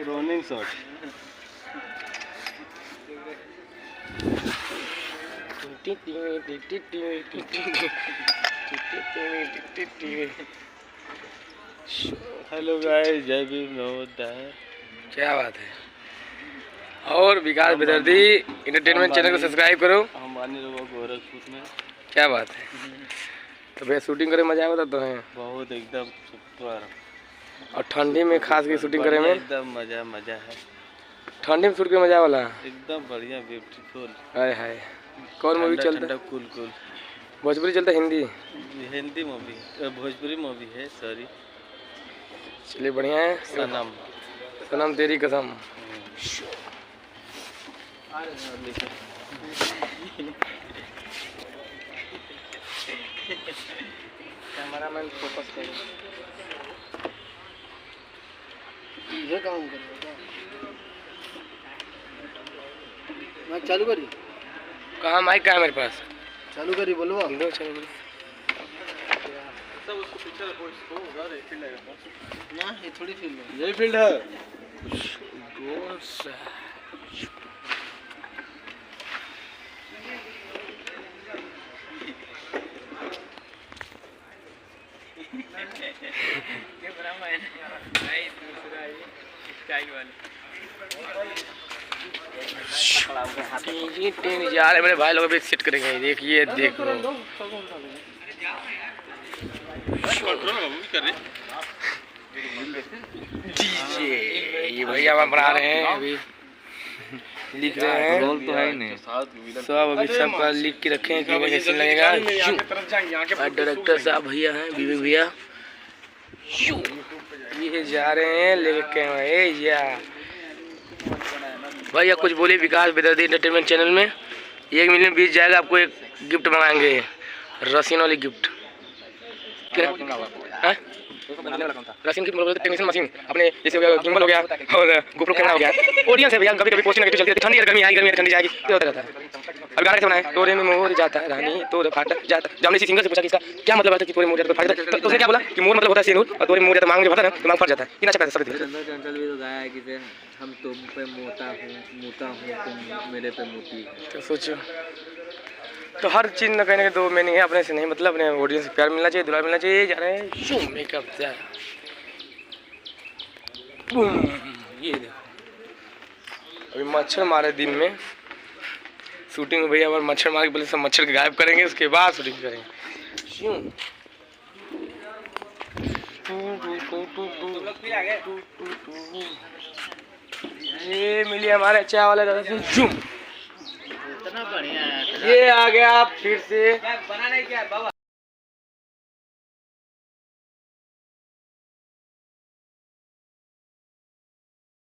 Running shot hello guys, जय भीम नमोदय। क्या बात है। और विकास बेदर्दी इंटरटेनमेंट चैनल को सब्सक्राइब करो। हम आने लोगों गोरखपुर में। क्या बात है। तो भैया शूटिंग करे मजा आता तो है बहुत एकदम सुपर। और ठंडी में खास की शूटिंग करे में एकदम मजा है। ठंडी में शूट के मजा वाला एकदम बढ़िया ब्यूटीफुल। हाय हाय। कौन मूवी चलता है? Cool cool. भोजपुरी चलता है हिंदी? हिंदी मूवी, भोजपुरी मूवी है, सॉरी। चलिए बढ़िया है। सनम सनम तेरी कसम। कैमरामैन फोकस करो। ये काम करेगा। मैं चालू करी। कहाँ माइक कहाँ है मेरे पास? चालू करी बोलो। दो चालू करी। सब उसको पिक्चर को उधर है, फील्ड है ना, ये थोड़ी फील्ड है, यही फील्ड है। गोल से यार मेरे भाई लोग भी सेट करेंगे। देखिए देखो डीजे ये भैया वहाँ बना रहे हैं, अभी लिख रहे हैं। रोल तो है ही नहीं सब, अभी सबका लिख के रखे हैं कि कैसे लगेगा। डायरेक्टर साहब भैया हैं, विवेक भैया। ये जा रहे हैं लेके भैया। भैया कुछ बोले विकास बेदर्दी एंटरटेनमेंट चैनल में 1 मिलियन व्यूज जाएगा, आपको एक गिफ्ट मंगाएंगे, रसीन वाली गिफ्ट। रसीन की टेक्नीशियन मशीन अपने जैसे गिम्बल हो गया और गोप्रो कैमरा हो गया। ऑडियंस है भैया, कभी कभी पोस्टिंग नेगेटिव चलती है, ठंडी गर्मी आएगी, गर्मी ठंडी जाएगी, तो होता रहता है। अब गाने से बनाए तोरे में मोर जाता है रानी तो फाटा जाता। जब हमने सिंगर से पूछा कि इसका क्या मतलब है कि तोरे मोर जाता फाटा, तो उसने क्या बोला कि मोर मतलब होता है सिंदूर और तोरे में मोर जाता मांग जो होता है ना, तो मांग फट जाता है। ये अच्छा कहता है। चंचल भी तो गाया है कि हम तुम पे मोता हूँ तुम मेरे पे मोती। तो सोचो, तो हर चीज़ न कहने के दो मीनिंग है। अपने से नहीं मतलब अपने ऑडियंस से प्यार मिलना चाहिए, दुलार मिलना चाहिए। जा रहे हैं शू मेकअप जा। ये देखो अभी मच्छर मारे दिन में शूटिंग में भैया, मच्छर मार के पहले सब मच्छर के गायब करेंगे, उसके बाद शूटिंग करेंगे। ये मिली हमारे चाय वाले दादा से जूम। इतना बढ़िया है। ये आ गया फिर से बना नहीं क्या बाबा।